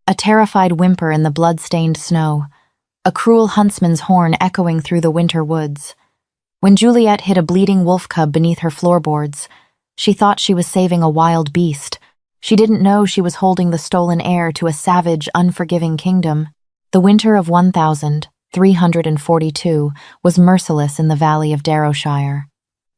a terrified whimper in the blood-stained snow, a cruel huntsman's horn echoing through the winter woods. When Juliet hid a bleeding wolf cub beneath her floorboards, she thought she was saving a wild beast. She didn't know she was holding the stolen heir to a savage, unforgiving kingdom. The winter of 1342 was merciless in the valley of Darrowshire.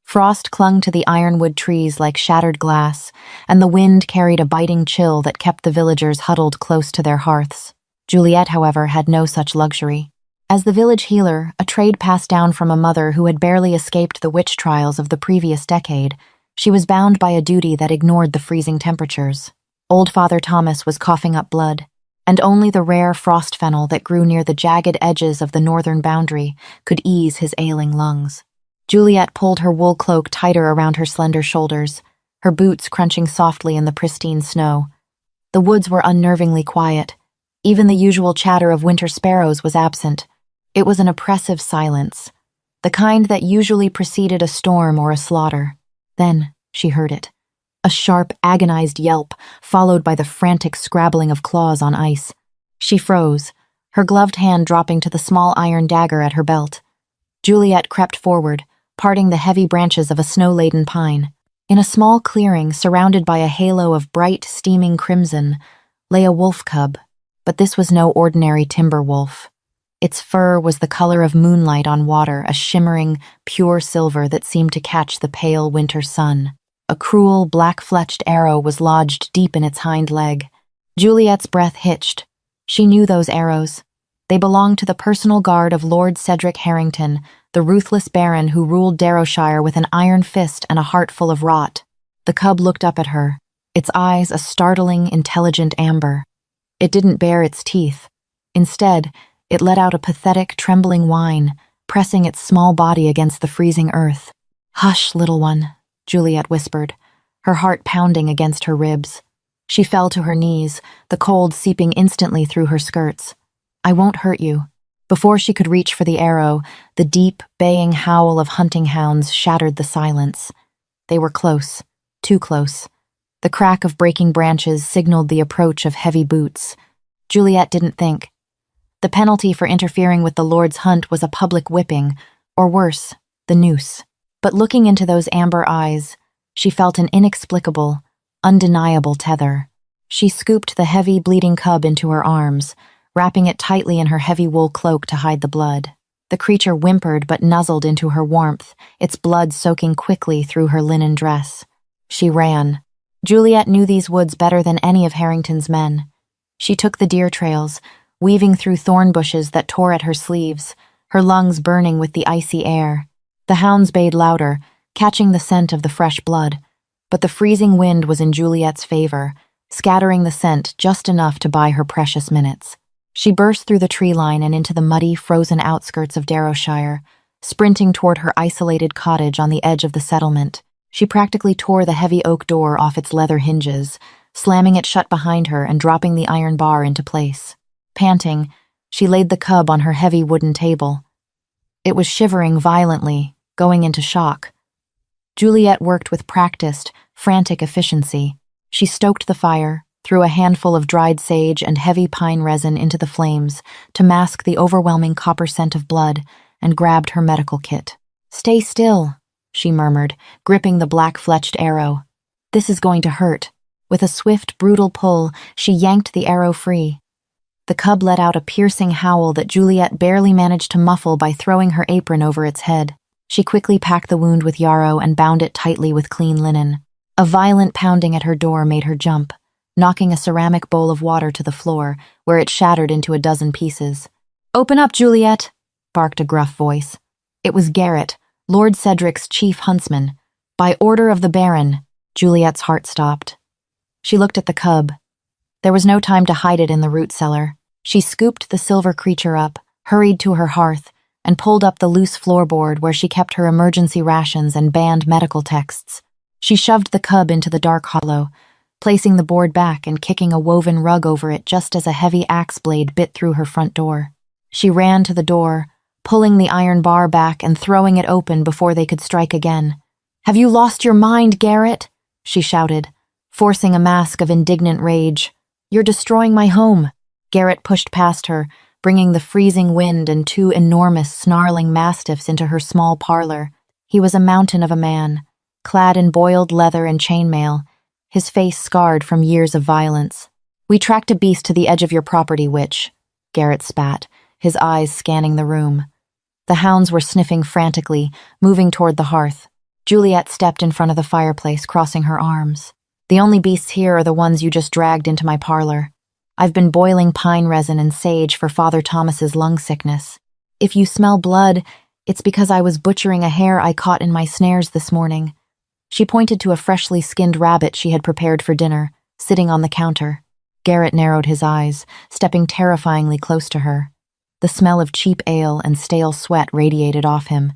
Frost clung to the ironwood trees like shattered glass, and the wind carried a biting chill that kept the villagers huddled close to their hearths. Juliet, however, had no such luxury. As the village healer, a trade passed down from a mother who had barely escaped the witch trials of the previous decade, she was bound by a duty that ignored the freezing temperatures. Old Father Thomas was coughing up blood, and only the rare frost fennel that grew near the jagged edges of the northern boundary could ease his ailing lungs. Juliet pulled her wool cloak tighter around her slender shoulders, her boots crunching softly in the pristine snow. The woods were unnervingly quiet. Even the usual chatter of winter sparrows was absent. It was an oppressive silence, the kind that usually preceded a storm or a slaughter. Then she heard it. A sharp, agonized yelp, followed by the frantic scrabbling of claws on ice. She froze, her gloved hand dropping to the small iron dagger at her belt. Juliet crept forward, parting the heavy branches of a snow-laden pine. In a small clearing surrounded by a halo of bright, steaming crimson, lay a wolf cub, but this was no ordinary timber wolf. Its fur was the color of moonlight on water, a shimmering, pure silver that seemed to catch the pale winter sun. A cruel, black-fletched arrow was lodged deep in its hind leg. Juliet's breath hitched. She knew those arrows. They belonged to the personal guard of Lord Cedric Harrington, the ruthless baron who ruled Darrowshire with an iron fist and a heart full of rot. The cub looked up at her, its eyes a startling, intelligent amber. It didn't bare its teeth. Instead, it let out a pathetic, trembling whine, pressing its small body against the freezing earth. "Hush, little one," Juliet whispered, her heart pounding against her ribs. She fell to her knees, the cold seeping instantly through her skirts. "I won't hurt you." Before she could reach for the arrow, the deep, baying howl of hunting hounds shattered the silence. They were close, too close. The crack of breaking branches signaled the approach of heavy boots. Juliet didn't think. The penalty for interfering with the Lord's hunt was a public whipping, or worse, the noose. But looking into those amber eyes, she felt an inexplicable, undeniable tether. She scooped the heavy, bleeding cub into her arms, wrapping it tightly in her heavy wool cloak to hide the blood. The creature whimpered but nuzzled into her warmth, its blood soaking quickly through her linen dress. She ran. Juliet knew these woods better than any of Harrington's men. She took the deer trails, weaving through thorn bushes that tore at her sleeves, her lungs burning with the icy air. The hounds bayed louder, catching the scent of the fresh blood, but the freezing wind was in Juliet's favor, scattering the scent just enough to buy her precious minutes. She burst through the tree line and into the muddy, frozen outskirts of Darrowshire, sprinting toward her isolated cottage on the edge of the settlement. She practically tore the heavy oak door off its leather hinges, slamming it shut behind her and dropping the iron bar into place. Panting, she laid the cub on her heavy wooden table. It was shivering violently, going into shock. Juliet worked with practiced, frantic efficiency. She stoked the fire, threw a handful of dried sage and heavy pine resin into the flames to mask the overwhelming copper scent of blood, and grabbed her medical kit. "Stay still," she murmured, gripping the black-fletched arrow. "This is going to hurt." With a swift, brutal pull, she yanked the arrow free. The cub let out a piercing howl that Juliet barely managed to muffle by throwing her apron over its head. She quickly packed the wound with yarrow and bound it tightly with clean linen. A violent pounding at her door made her jump, knocking a ceramic bowl of water to the floor, where it shattered into a dozen pieces. "Open up, Juliet!" barked a gruff voice. It was Garrett, Lord Cedric's chief huntsman. By order of the Baron. Juliet's heart stopped. She looked at the cub. There was no time to hide it in the root cellar. She scooped the silver creature up, hurried to her hearth, and pulled up the loose floorboard where she kept her emergency rations and banned medical texts. She shoved the cub into the dark hollow, placing the board back and kicking a woven rug over it just as a heavy axe blade bit through her front door. She ran to the door, pulling the iron bar back and throwing it open before they could strike again. "Have you lost your mind, Garrett?" she shouted, forcing a mask of indignant rage. "You're destroying my home." Garrett pushed past her, bringing the freezing wind and two enormous, snarling mastiffs into her small parlor. He was a mountain of a man, clad in boiled leather and chainmail, his face scarred from years of violence. "We tracked a beast to the edge of your property, witch," Garrett spat, his eyes scanning the room. The hounds were sniffing frantically, moving toward the hearth. Juliet stepped in front of the fireplace, crossing her arms. "The only beasts here are the ones you just dragged into my parlor. I've been boiling pine resin and sage for Father Thomas's lung sickness. If you smell blood, it's because I was butchering a hare I caught in my snares this morning." She pointed to a freshly skinned rabbit she had prepared for dinner, sitting on the counter. Garrett narrowed his eyes, stepping terrifyingly close to her. The smell of cheap ale and stale sweat radiated off him.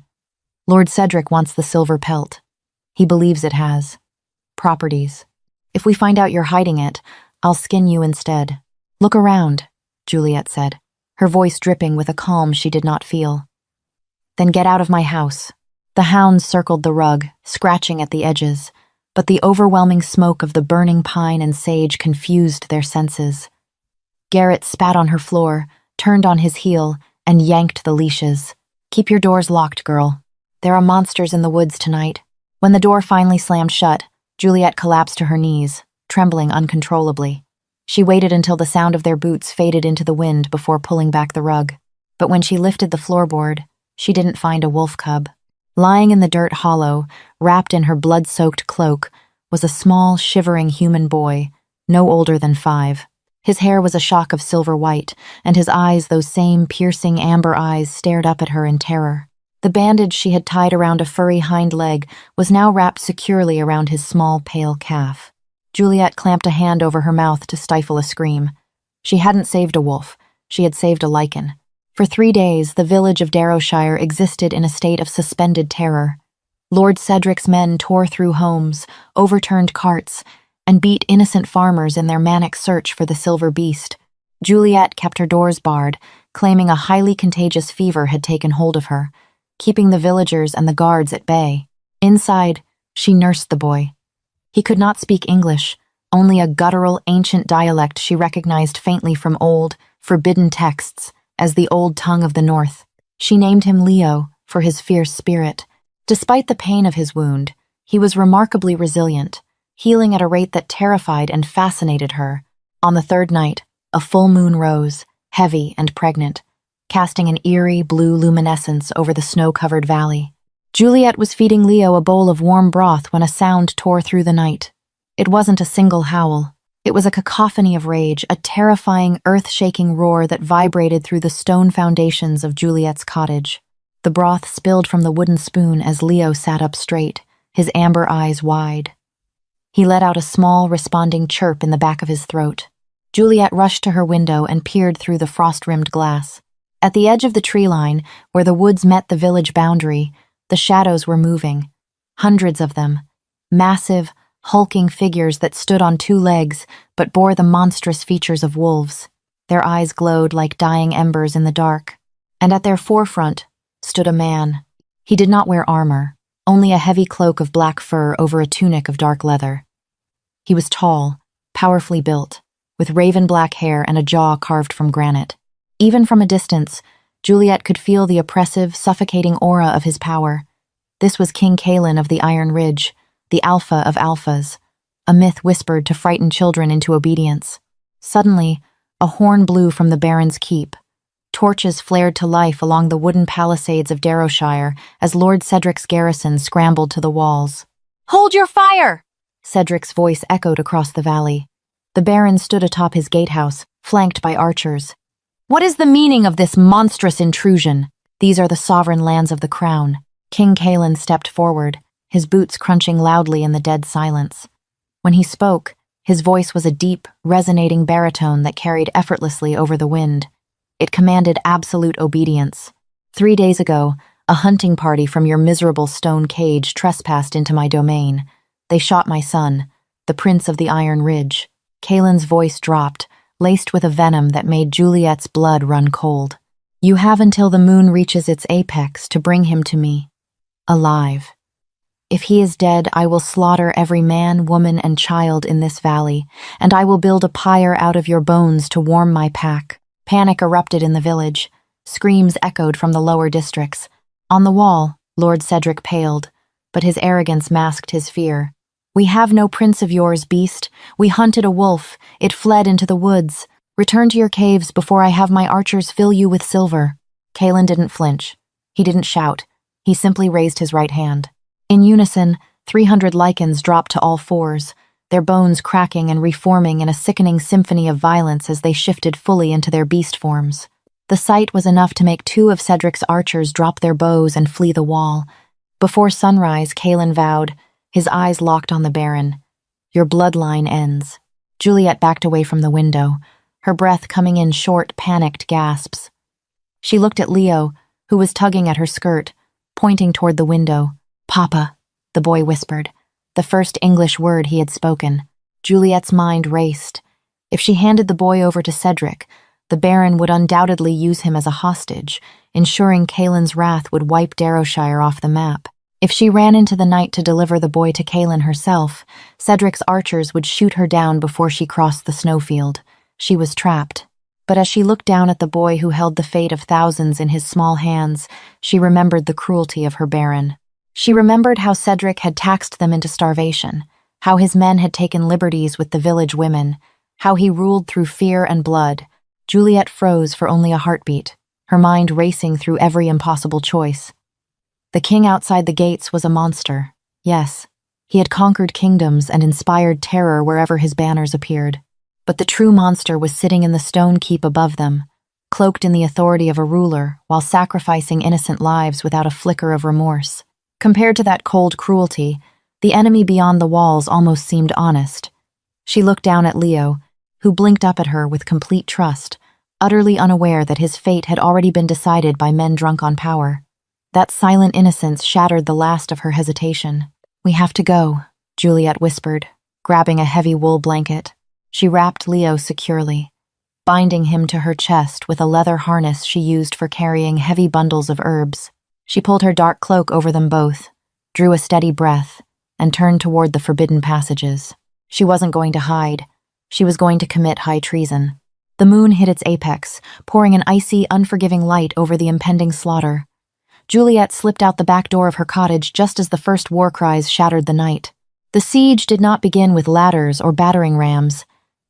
"Lord Cedric wants the silver pelt. He believes it has properties. If we find out you're hiding it, I'll skin you instead." "Look around," Juliet said, her voice dripping with a calm she did not feel. "Then get out of my house." The hounds circled the rug, scratching at the edges, but the overwhelming smoke of the burning pine and sage confused their senses. Garrett spat on her floor, turned on his heel, and yanked the leashes. "Keep your doors locked, girl. There are monsters in the woods tonight." When the door finally slammed shut, Juliet collapsed to her knees, trembling uncontrollably. She waited until the sound of their boots faded into the wind before pulling back the rug. But when she lifted the floorboard, she didn't find a wolf cub. Lying in the dirt hollow, wrapped in her blood-soaked cloak, was a small, shivering human boy, no older than 5. His hair was a shock of silver white, and his eyes, those same piercing amber eyes, stared up at her in terror. The bandage she had tied around a furry hind leg was now wrapped securely around his small, pale calf. Juliet clamped a hand over her mouth to stifle a scream. She hadn't saved a wolf, she had saved a lichen. For 3 days, the village of Darrowshire existed in a state of suspended terror. Lord Cedric's men tore through homes, overturned carts, and beat innocent farmers in their manic search for the silver beast. Juliet kept her doors barred, claiming a highly contagious fever had taken hold of her, keeping the villagers and the guards at bay. Inside, she nursed the boy. He could not speak English, only a guttural, ancient dialect she recognized faintly from old, forbidden texts, as the old tongue of the North. She named him Leo for his fierce spirit. Despite the pain of his wound, he was remarkably resilient, healing at a rate that terrified and fascinated her. On the 3rd night, a full moon rose, heavy and pregnant, casting an eerie blue luminescence over the snow-covered valley. Juliet was feeding Leo a bowl of warm broth when a sound tore through the night. It wasn't a single howl. It was a cacophony of rage, a terrifying, earth-shaking roar that vibrated through the stone foundations of Juliet's cottage. The broth spilled from the wooden spoon as Leo sat up straight, his amber eyes wide. He let out a small, responding chirp in the back of his throat. Juliet rushed to her window and peered through the frost-rimmed glass. At the edge of the tree line, where the woods met the village boundary, the shadows were moving. Hundreds of them. Massive, hulking figures that stood on 2 legs but bore the monstrous features of wolves. Their eyes glowed like dying embers in the dark. And at their forefront stood a man. He did not wear armor, only a heavy cloak of black fur over a tunic of dark leather. He was tall, powerfully built, with raven-black hair and a jaw carved from granite. Even from a distance, Juliet could feel the oppressive, suffocating aura of his power. This was King Kaelin of the Iron Ridge, the Alpha of Alphas, a myth whispered to frighten children into obedience. Suddenly, a horn blew from the Baron's keep. Torches flared to life along the wooden palisades of Darrowshire as Lord Cedric's garrison scrambled to the walls. "Hold your fire!" Cedric's voice echoed across the valley. The Baron stood atop his gatehouse, flanked by archers. "What is the meaning of this monstrous intrusion? These are the sovereign lands of the crown." King Kaelin stepped forward, his boots crunching loudly in the dead silence. When he spoke, his voice was a deep, resonating baritone that carried effortlessly over the wind. It commanded absolute obedience. 3 days ago, a hunting party from your miserable stone cage trespassed into my domain. They shot my son, the Prince of the Iron Ridge. Kaelin's voice dropped, laced with a venom that made Juliet's blood run cold. You have until the moon reaches its apex to bring him to me. Alive. If he is dead, I will slaughter every man, woman, and child in this valley, and I will build a pyre out of your bones to warm my pack." Panic erupted in the village. Screams echoed from the lower districts. On the wall, Lord Cedric paled, but his arrogance masked his fear. "We have no prince of yours, beast. We hunted a wolf. It fled into the woods. Return to your caves before I have my archers fill you with silver." Kalen didn't flinch. He didn't shout. He simply raised his right hand. In unison, 300 lichens dropped to all fours, their bones cracking and reforming in a sickening symphony of violence as they shifted fully into their beast forms. The sight was enough to make 2 of Cedric's archers drop their bows and flee the wall. Before sunrise, Kalen vowed, his eyes locked on the Baron, "Your bloodline ends." Juliet backed away from the window, her breath coming in short, panicked gasps. She looked at Leo, who was tugging at her skirt, pointing toward the window. "Papa," the boy whispered, the first English word he had spoken. Juliet's mind raced. If she handed the boy over to Cedric, the Baron would undoubtedly use him as a hostage, ensuring Kalen's wrath would wipe Darrowshire off the map. If she ran into the night to deliver the boy to Kalen herself, Cedric's archers would shoot her down before she crossed the snowfield. She was trapped. But as she looked down at the boy who held the fate of thousands in his small hands, she remembered the cruelty of her Baron. She remembered how Cedric had taxed them into starvation, how his men had taken liberties with the village women, how he ruled through fear and blood. Juliet froze for only a heartbeat, her mind racing through every impossible choice. The king outside the gates was a monster. Yes, he had conquered kingdoms and inspired terror wherever his banners appeared. But the true monster was sitting in the stone keep above them, cloaked in the authority of a ruler while sacrificing innocent lives without a flicker of remorse. Compared to that cold cruelty, the enemy beyond the walls almost seemed honest. She looked down at Leo, who blinked up at her with complete trust, utterly unaware that his fate had already been decided by men drunk on power. That silent innocence shattered the last of her hesitation. "We have to go," Juliet whispered, grabbing a heavy wool blanket. She wrapped Leo securely, binding him to her chest with a leather harness she used for carrying heavy bundles of herbs. She pulled her dark cloak over them both, drew a steady breath, and turned toward the forbidden passages. She wasn't going to hide. She was going to commit high treason. The moon hit its apex, pouring an icy, unforgiving light over the impending slaughter. Juliet slipped out the back door of her cottage just as the first war cries shattered the night. The siege did not begin with ladders or battering rams.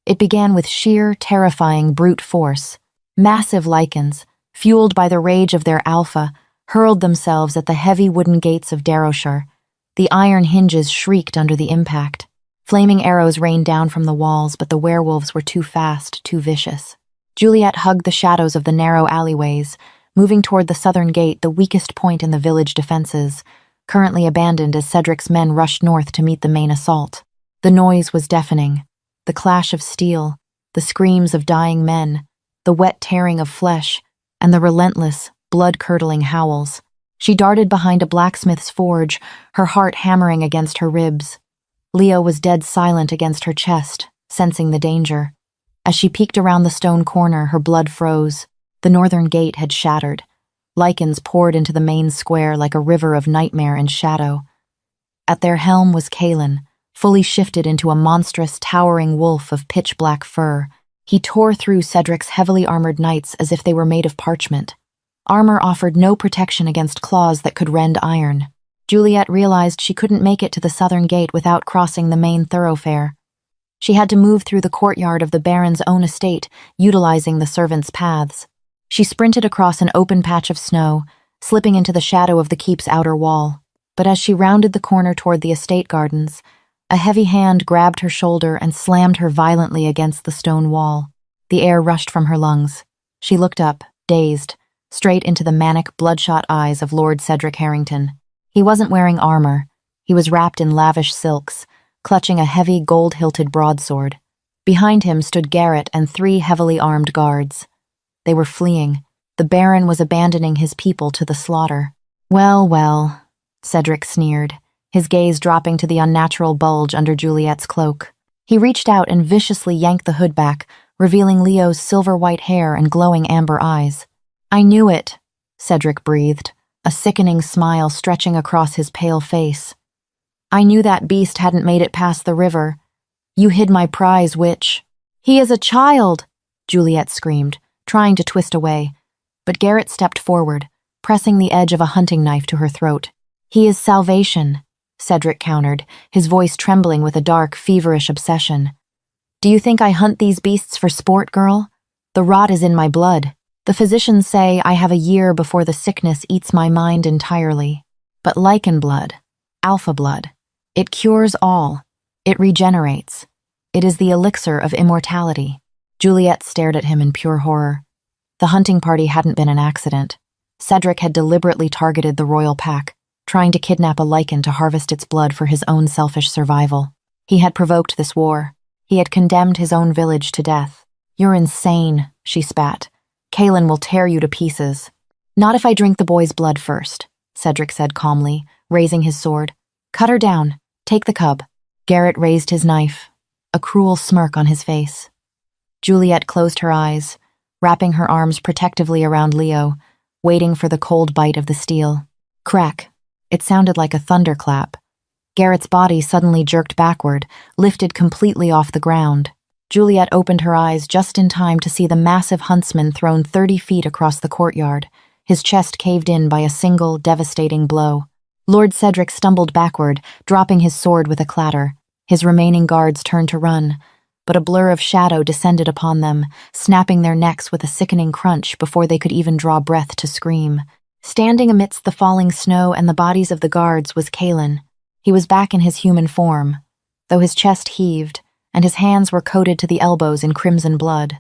It began with sheer, terrifying brute force. Massive lichens, fueled by the rage of their alpha, hurled themselves at the heavy wooden gates of Darrowshire. The iron hinges shrieked under the impact. Flaming arrows rained down from the walls, but the werewolves were too fast, too vicious. Juliet hugged the shadows of the narrow alleyways, moving toward the southern gate, the weakest point in the village defenses, currently abandoned as Cedric's men rushed north to meet the main assault. The noise was deafening. The clash of steel, the screams of dying men, the wet tearing of flesh, and the relentless, blood-curdling howls. She darted behind a blacksmith's forge, her heart hammering against her ribs. Leo was dead silent against her chest, sensing the danger. As she peeked around the stone corner, her blood froze. The northern gate had shattered. Lichens poured into the main square like a river of nightmare and shadow. At their helm was Kalen, fully shifted into a monstrous, towering wolf of pitch-black fur. He tore through Cedric's heavily armored knights as if they were made of parchment. Armor offered no protection against claws that could rend iron. Juliet realized she couldn't make it to the southern gate without crossing the main thoroughfare. She had to move through the courtyard of the Baron's own estate, utilizing the servants' paths. She sprinted across an open patch of snow, slipping into the shadow of the keep's outer wall. But as she rounded the corner toward the estate gardens, a heavy hand grabbed her shoulder and slammed her violently against the stone wall. The air rushed from her lungs. She looked up, dazed, straight into the manic, bloodshot eyes of Lord Cedric Harrington. He wasn't wearing armor. He was wrapped in lavish silks, clutching a heavy, gold-hilted broadsword. Behind him stood Garrett and 3 heavily armed guards. They were fleeing. The Baron was abandoning his people to the slaughter. "Well, well," Cedric sneered, his gaze dropping to the unnatural bulge under Juliet's cloak. He reached out and viciously yanked the hood back, revealing Leo's silver-white hair and glowing amber eyes. "I knew it," Cedric breathed, a sickening smile stretching across his pale face. I knew that beast hadn't made it past the river. You hid my prize, witch. He is a child, Juliet screamed, trying to twist away. But Garrett stepped forward, pressing the edge of a hunting knife to her throat. He is salvation, Cedric countered, his voice trembling with a dark, feverish obsession. Do you think I hunt these beasts for sport, girl? The rot is in my blood. The physicians say I have a year before the sickness eats my mind entirely. But lichen blood, alpha blood, it cures all. It regenerates. It is the elixir of immortality. Juliet stared at him in pure horror. The hunting party hadn't been an accident. Cedric had deliberately targeted the royal pack, trying to kidnap a lichen to harvest its blood for his own selfish survival. He had provoked this war. He had condemned his own village to death. You're insane, she spat. Kaelin will tear you to pieces. Not if I drink the boy's blood first, Cedric said calmly, raising his sword. Cut her down. Take the cub. Garrett raised his knife, a cruel smirk on his face. Juliet closed her eyes, wrapping her arms protectively around Leo, waiting for the cold bite of the steel. Crack. It sounded like a thunderclap. Garrett's body suddenly jerked backward, lifted completely off the ground. Juliet opened her eyes just in time to see the massive huntsman thrown 30 feet across the courtyard, his chest caved in by a single, devastating blow. Lord Cedric stumbled backward, dropping his sword with a clatter. His remaining guards turned to run, but a blur of shadow descended upon them, snapping their necks with a sickening crunch before they could even draw breath to scream. Standing amidst the falling snow and the bodies of the guards was Kaelin. He was back in his human form, though his chest heaved, and his hands were coated to the elbows in crimson blood.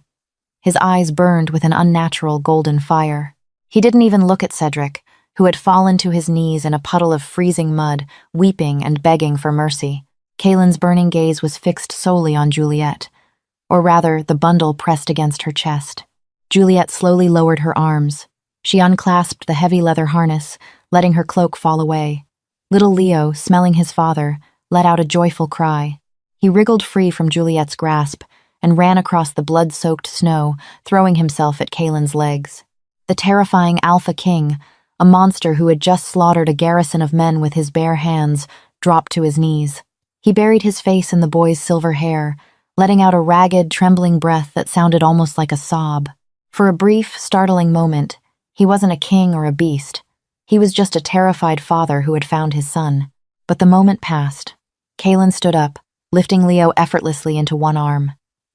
His eyes burned with an unnatural golden fire. He didn't even look at Cedric, who had fallen to his knees in a puddle of freezing mud, weeping and begging for mercy. Kaelin's burning gaze was fixed solely on Juliet, or rather, the bundle pressed against her chest. Juliet slowly lowered her arms. She unclasped the heavy leather harness, letting her cloak fall away. Little Leo, smelling his father, let out a joyful cry. He wriggled free from Juliet's grasp and ran across the blood-soaked snow, throwing himself at Kaelin's legs. The terrifying Alpha King, a monster who had just slaughtered a garrison of men with his bare hands, dropped to his knees. He buried his face in the boy's silver hair, letting out a ragged, trembling breath that sounded almost like a sob. For a brief, startling moment, he wasn't a king or a beast. He was just a terrified father who had found his son. But the moment passed. Kaelin stood up, lifting Leo effortlessly into one arm.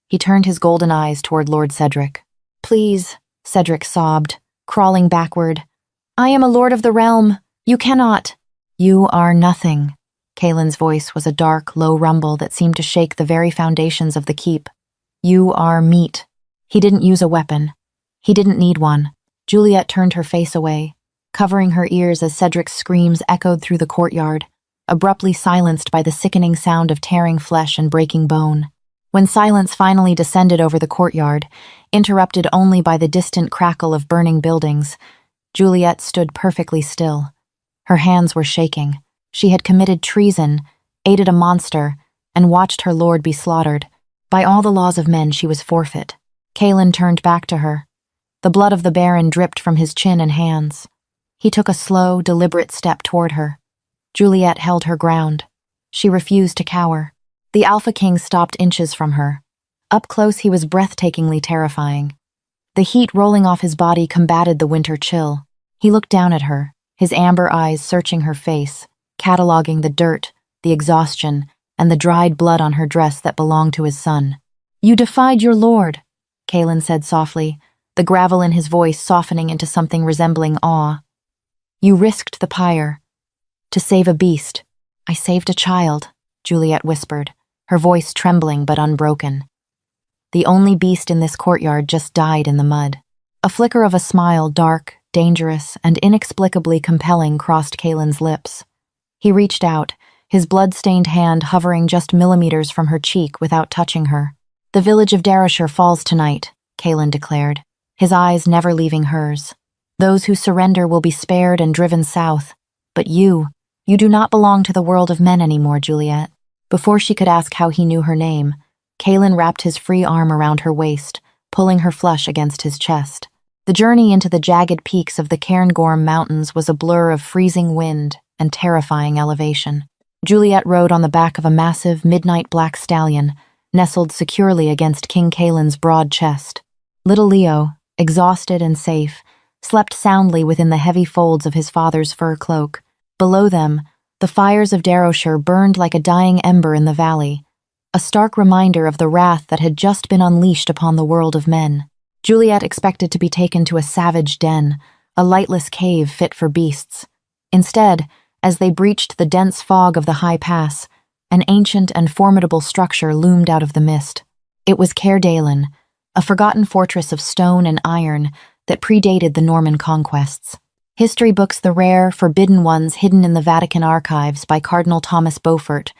He turned his golden eyes toward Lord Cedric. Please, Cedric sobbed, crawling backward. I am a lord of the realm. You cannot. You are nothing. Kaelin's voice was a dark, low rumble that seemed to shake the very foundations of the keep. You are meat. He didn't use a weapon. He didn't need one. Juliet turned her face away, covering her ears as Cedric's screams echoed through the courtyard, abruptly silenced by the sickening sound of tearing flesh and breaking bone. When silence finally descended over the courtyard, interrupted only by the distant crackle of burning buildings, Juliet stood perfectly still. Her hands were shaking. She had committed treason, aided a monster, and watched her lord be slaughtered. By all the laws of men, she was forfeit. Kaelin turned back to her. The blood of the Baron dripped from his chin and hands. He took a slow, deliberate step toward her. Juliet held her ground. She refused to cower. The Alpha King stopped inches from her. Up close, he was breathtakingly terrifying. The heat rolling off his body combated the winter chill. He looked down at her, his amber eyes searching her face, cataloging the dirt, the exhaustion, and the dried blood on her dress that belonged to his son. You defied your lord, Kaelin said softly, the gravel in his voice softening into something resembling awe. You risked the pyre. To save a beast. I saved a child, Juliet whispered, her voice trembling but unbroken. The only beast in this courtyard just died in the mud. A flicker of a smile, dark, dangerous, and inexplicably compelling, crossed Kaelin's lips. He reached out, his blood-stained hand hovering just millimeters from her cheek without touching her. The village of Darashire falls tonight, Kaelin declared, his eyes never leaving hers. Those who surrender will be spared and driven south. But you do not belong to the world of men anymore, Juliet. Before she could ask how he knew her name, Kaelin wrapped his free arm around her waist, pulling her flush against his chest. The journey into the jagged peaks of the Cairngorm Mountains was a blur of freezing wind and terrifying elevation. Juliet rode on the back of a massive midnight black stallion, nestled securely against King Kaelin's broad chest. Little Leo, exhausted and safe, slept soundly within the heavy folds of his father's fur cloak. Below them, the fires of Darrowshire burned like a dying ember in the valley, a stark reminder of the wrath that had just been unleashed upon the world of men. Juliet expected to be taken to a savage den, a lightless cave fit for beasts. Instead, as they breached the dense fog of the high pass, an ancient and formidable structure loomed out of the mist. It was Caer Dalen, a forgotten fortress of stone and iron that predated the Norman conquests. History books the rare, forbidden ones hidden in the Vatican archives by Cardinal Thomas Beaufort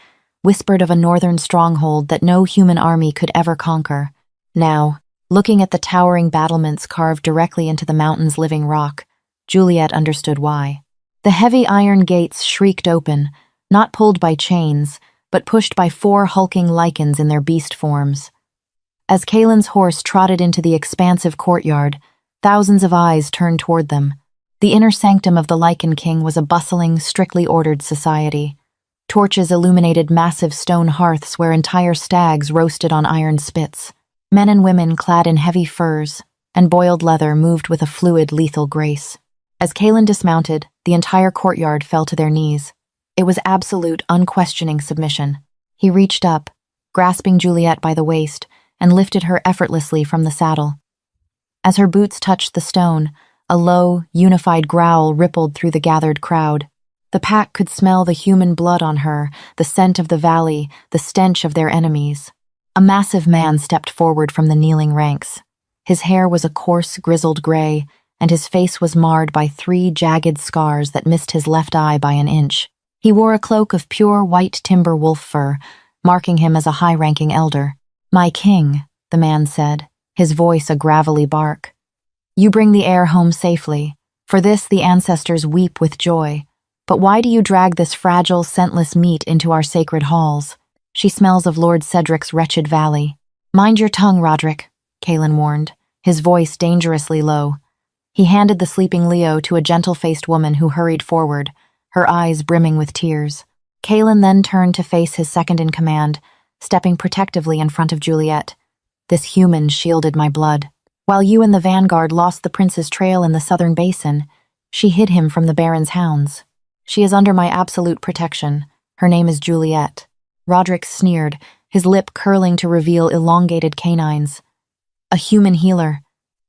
whispered of a northern stronghold that no human army could ever conquer. Now, looking at the towering battlements carved directly into the mountain's living rock, Juliet understood why. The heavy iron gates shrieked open, not pulled by chains, but pushed by 4 hulking lichens in their beast forms. As Kaelin's horse trotted into the expansive courtyard, thousands of eyes turned toward them. The inner sanctum of the Lichen King was a bustling, strictly ordered society. Torches illuminated massive stone hearths where entire stags roasted on iron spits. Men and women clad in heavy furs and boiled leather moved with a fluid, lethal grace. As Kaelin dismounted, the entire courtyard fell to their knees. It was absolute, unquestioning submission. He reached up, grasping Juliet by the waist, and lifted her effortlessly from the saddle. As her boots touched the stone, a low, unified growl rippled through the gathered crowd. The pack could smell the human blood on her, the scent of the valley, the stench of their enemies. A massive man stepped forward from the kneeling ranks. His hair was a coarse, grizzled gray, and his face was marred by 3 jagged scars that missed his left eye by an inch. He wore a cloak of pure white timber wolf fur, marking him as a high-ranking elder. "My king," the man said, his voice a gravelly bark. "You bring the heir home safely. For this the ancestors weep with joy. But why do you drag this fragile, scentless meat into our sacred halls? She smells of Lord Cedric's wretched valley." "Mind your tongue, Roderick," Kaelin warned, his voice dangerously low. He handed the sleeping Leo to a gentle-faced woman who hurried forward, her eyes brimming with tears. Kaelin then turned to face his second-in-command, stepping protectively in front of Juliet. "This human shielded my blood. While you and the vanguard lost the prince's trail in the southern basin, she hid him from the Baron's hounds. She is under my absolute protection. Her name is Juliet." Roderick sneered, his lip curling to reveal elongated canines. "A human healer.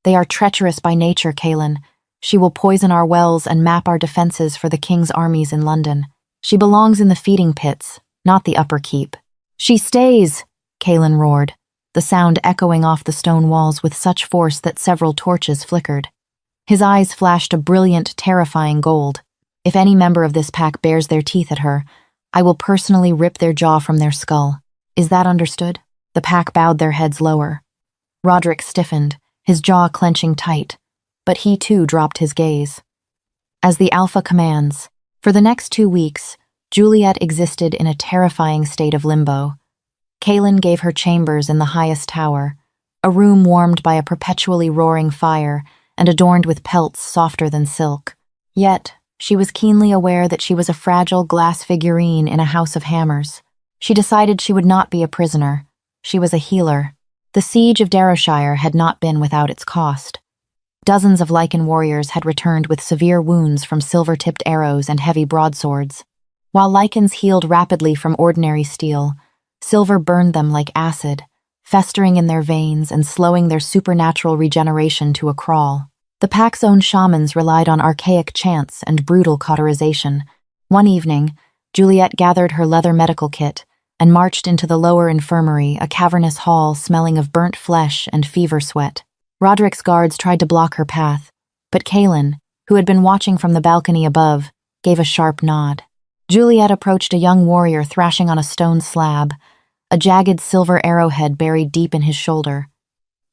They are treacherous by nature, Kaelin. She will poison our wells and map our defenses for the king's armies in London. She belongs in the feeding pits, not the upper keep." "She stays!" Kaelin roared, the sound echoing off the stone walls with such force that several torches flickered. His eyes flashed a brilliant, terrifying gold. "If any member of this pack bares their teeth at her, I will personally rip their jaw from their skull. Is that understood?" The pack bowed their heads lower. Roderick stiffened, his jaw clenching tight, but he too dropped his gaze. As the Alpha commands, for the next 2 weeks, Juliet existed in a terrifying state of limbo. Kaelin gave her chambers in the highest tower, a room warmed by a perpetually roaring fire and adorned with pelts softer than silk. Yet, she was keenly aware that she was a fragile glass figurine in a house of hammers. She decided she would not be a prisoner. She was a healer. The siege of Darrowshire had not been without its cost. Dozens of Lichen warriors had returned with severe wounds from silver-tipped arrows and heavy broadswords. While Lichens healed rapidly from ordinary steel, silver burned them like acid, festering in their veins and slowing their supernatural regeneration to a crawl. The pack's own shamans relied on archaic chants and brutal cauterization. One evening, Juliet gathered her leather medical kit and marched into the lower infirmary, a cavernous hall smelling of burnt flesh and fever sweat. Roderick's guards tried to block her path, but Kaelin, who had been watching from the balcony above, gave a sharp nod. Juliet approached a young warrior thrashing on a stone slab, a jagged silver arrowhead buried deep in his shoulder.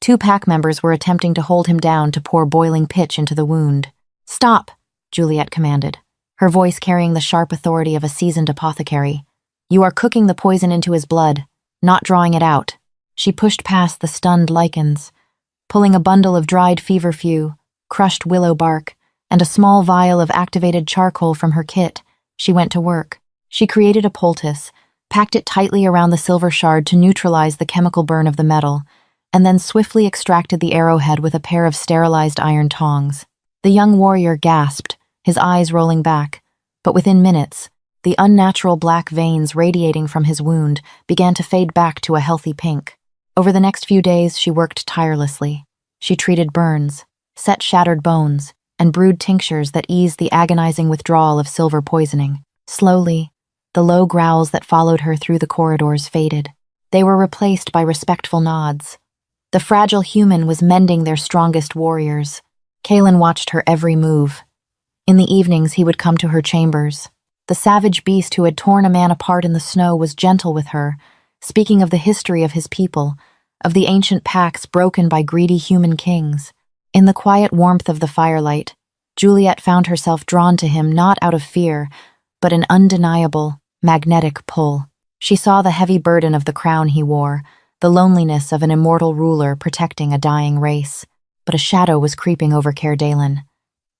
2 pack members were attempting to hold him down to pour boiling pitch into the wound. "Stop," Juliet commanded, her voice carrying the sharp authority of a seasoned apothecary. "You are cooking the poison into his blood, not drawing it out." She pushed past the stunned lichens. Pulling a bundle of dried feverfew, crushed willow bark, and a small vial of activated charcoal from her kit, she went to work. She created a poultice, packed it tightly around the silver shard to neutralize the chemical burn of the metal, and then swiftly extracted the arrowhead with a pair of sterilized iron tongs. The young warrior gasped, his eyes rolling back, but within minutes, the unnatural black veins radiating from his wound began to fade back to a healthy pink. Over the next few days, she worked tirelessly. She treated burns, set shattered bones, and brewed tinctures that eased the agonizing withdrawal of silver poisoning. Slowly, the low growls that followed her through the corridors faded. They were replaced by respectful nods. The fragile human was mending their strongest warriors. Kaelin watched her every move. In the evenings, he would come to her chambers. The savage beast who had torn a man apart in the snow was gentle with her, speaking of the history of his people, of the ancient pacts broken by greedy human kings. In the quiet warmth of the firelight, Juliet found herself drawn to him not out of fear, but an undeniable, magnetic pull. She saw the heavy burden of the crown he wore, the loneliness of an immortal ruler protecting a dying race. But a shadow was creeping over Caer Dalen.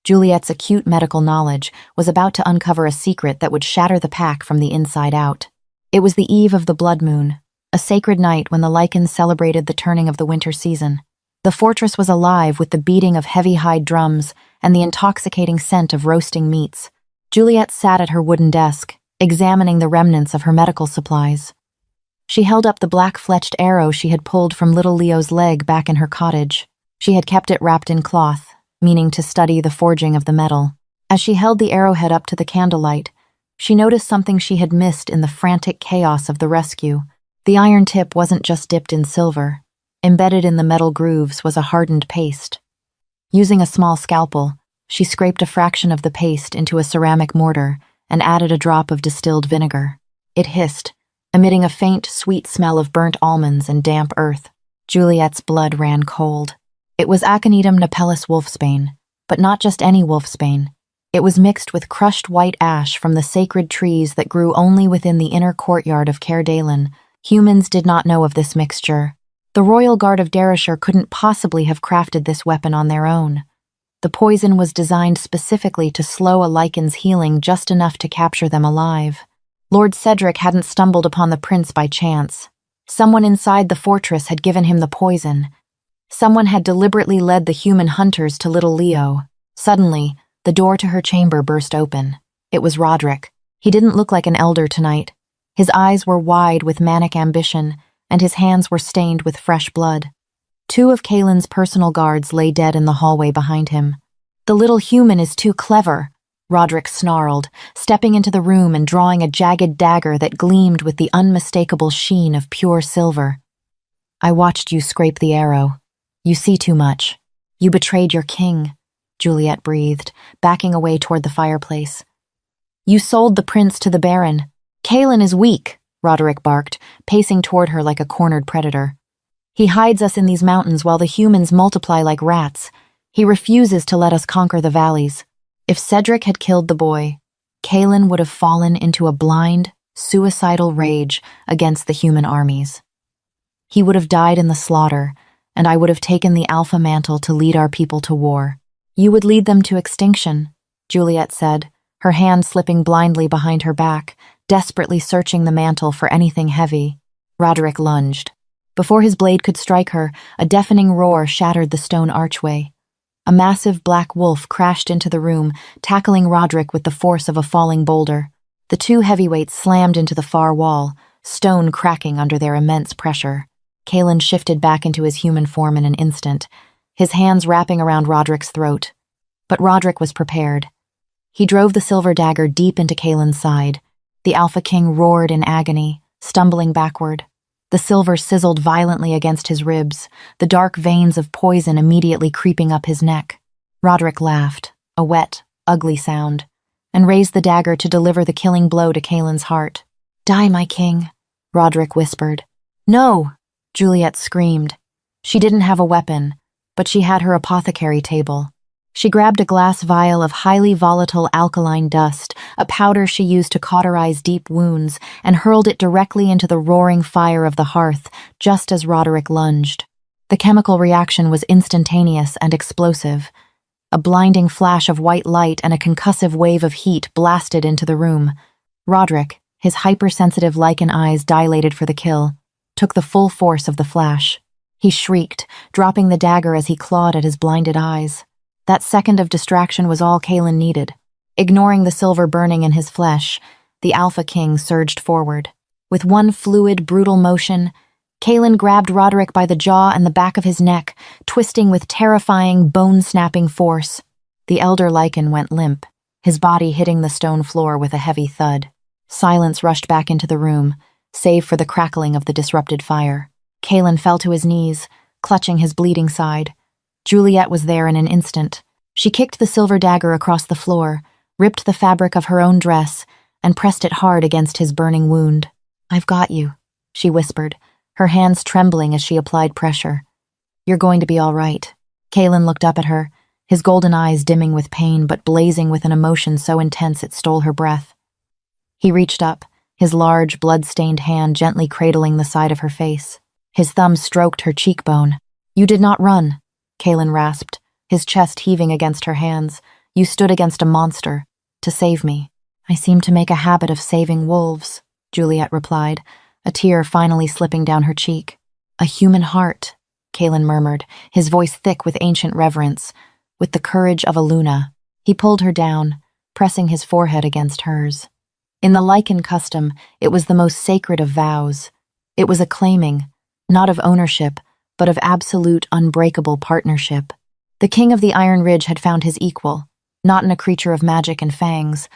Juliet's acute medical knowledge was about to uncover a secret that would shatter the pack from the inside out. It was the eve of the blood moon, a sacred night when the Lycans celebrated the turning of the winter season. The fortress was alive with the beating of heavy-hide drums and the intoxicating scent of roasting meats. Juliet sat at her wooden desk, examining the remnants of her medical supplies. She held up the black-fletched arrow she had pulled from little Leo's leg back in her cottage. She had kept it wrapped in cloth, meaning to study the forging of the metal. As she held the arrowhead up to the candlelight, she noticed something she had missed in the frantic chaos of the rescue. The iron tip wasn't just dipped in silver. Embedded in the metal grooves was a hardened paste. Using a small scalpel, she scraped a fraction of the paste into a ceramic mortar and added a drop of distilled vinegar. It hissed, emitting a faint, sweet smell of burnt almonds and damp earth. Juliet's blood ran cold. It was Aconitum napellus wolfsbane, but not just any wolfsbane. It was mixed with crushed white ash from the sacred trees that grew only within the inner courtyard of Caer Dalen. Humans did not know of this mixture. The Royal Guard of Dereshire couldn't possibly have crafted this weapon on their own. The poison was designed specifically to slow a Lycan's healing just enough to capture them alive. Lord Cedric hadn't stumbled upon the prince by chance. Someone inside the fortress had given him the poison. Someone had deliberately led the human hunters to little Leo. Suddenly, the door to her chamber burst open. It was Roderick. He didn't look like an elder tonight. His eyes were wide with manic ambition, and his hands were stained with fresh blood. Two of Kaelin's personal guards lay dead in the hallway behind him. "The little human is too clever," Roderick snarled, stepping into the room and drawing a jagged dagger that gleamed with the unmistakable sheen of pure silver. "I watched you scrape the arrow. You see too much. You betrayed your king," Juliet breathed, backing away toward the fireplace. "You sold the prince to the Baron. Kaelin is weak," Roderick barked, pacing toward her like a cornered predator. "He hides us in these mountains while the humans multiply like rats. He refuses to let us conquer the valleys. If Cedric had killed the boy, Kaelin would have fallen into a blind, suicidal rage against the human armies. He would have died in the slaughter, and I would have taken the Alpha Mantle to lead our people to war. You would lead them to extinction," Juliet said, her hand slipping blindly behind her back, desperately searching the mantle for anything heavy. Roderick lunged. Before his blade could strike her, a deafening roar shattered the stone archway. A massive black wolf crashed into the room, tackling Roderick with the force of a falling boulder. The two heavyweights slammed into the far wall, stone cracking under their immense pressure. Kaelin shifted back into his human form in an instant, his hands wrapping around Roderick's throat. But Roderick was prepared. He drove the silver dagger deep into Kaelin's side. The Alpha King roared in agony, stumbling backward. The silver sizzled violently against his ribs, the dark veins of poison immediately creeping up his neck. Roderick laughed, a wet, ugly sound, and raised the dagger to deliver the killing blow to Kaelin's heart. "Die, my king," Roderick whispered. "No!" Juliet screamed. She didn't have a weapon, but she had her apothecary table. She grabbed a glass vial of highly volatile alkaline dust, a powder she used to cauterize deep wounds, and hurled it directly into the roaring fire of the hearth, just as Roderick lunged. The chemical reaction was instantaneous and explosive. A blinding flash of white light and a concussive wave of heat blasted into the room. Roderick, His hypersensitive lichen eyes dilated for the kill, took the full force of the flash. He shrieked, dropping the dagger as he clawed at his blinded eyes. That second of distraction was all Kaelin needed. Ignoring the silver burning in his flesh, the Alpha King surged forward. With one fluid, brutal motion, Kaelin grabbed Roderick by the jaw and the back of his neck, twisting with terrifying, bone-snapping force. The elder lichen went limp, his body hitting the stone floor with a heavy thud. Silence rushed back into the room, save for the crackling of the disrupted fire. Kaelin fell to his knees, clutching his bleeding side. Juliet was there in an instant. She kicked the silver dagger across the floor, ripped the fabric of her own dress, and pressed it hard against his burning wound. "I've got you," she whispered, her hands trembling as she applied pressure. "You're going to be all right." Kaelin looked up at her, his golden eyes dimming with pain but blazing with an emotion so intense it stole her breath. He reached up, his large, blood-stained hand gently cradling the side of her face. His thumb stroked her cheekbone. "You did not run," Kaelin rasped, his chest heaving against her hands. "You stood against a monster, to save me." "I seem to make a habit of saving wolves," Juliet replied, a tear finally slipping down her cheek. "A human heart," Kaelin murmured, his voice thick with ancient reverence. "With the courage of a Luna." He pulled her down, pressing his forehead against hers. In the lichen custom, it was the most sacred of vows. It was a claiming, not of ownership, but of absolute, unbreakable partnership. The King of the Iron Ridge had found his equal, not in a creature of magic and fangs,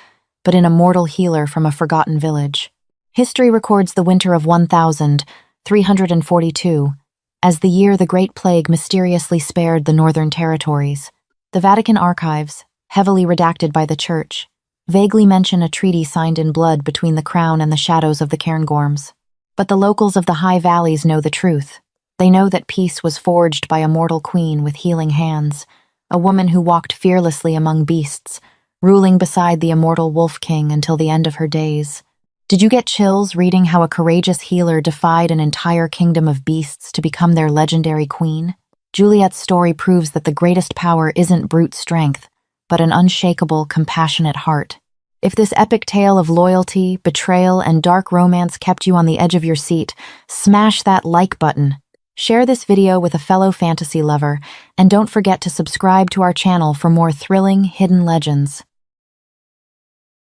but in a mortal healer from a forgotten village. History records the winter of 1342 as the year the Great Plague mysteriously spared the Northern Territories. The Vatican archives, heavily redacted by the Church, vaguely mention a treaty signed in blood between the Crown and the shadows of the Cairngorms. But the locals of the high valleys know the truth. They know that peace was forged by a mortal queen with healing hands, a woman who walked fearlessly among beasts, ruling beside the immortal Wolf King until the end of her days. Did you get chills reading how a courageous healer defied an entire kingdom of beasts to become their legendary queen? Juliet's story proves that the greatest power isn't brute strength, but an unshakable, compassionate heart. If this epic tale of loyalty, betrayal, and dark romance kept you on the edge of your seat, smash that like button. Share this video with a fellow fantasy lover, and don't forget to subscribe to our channel for more thrilling, hidden legends.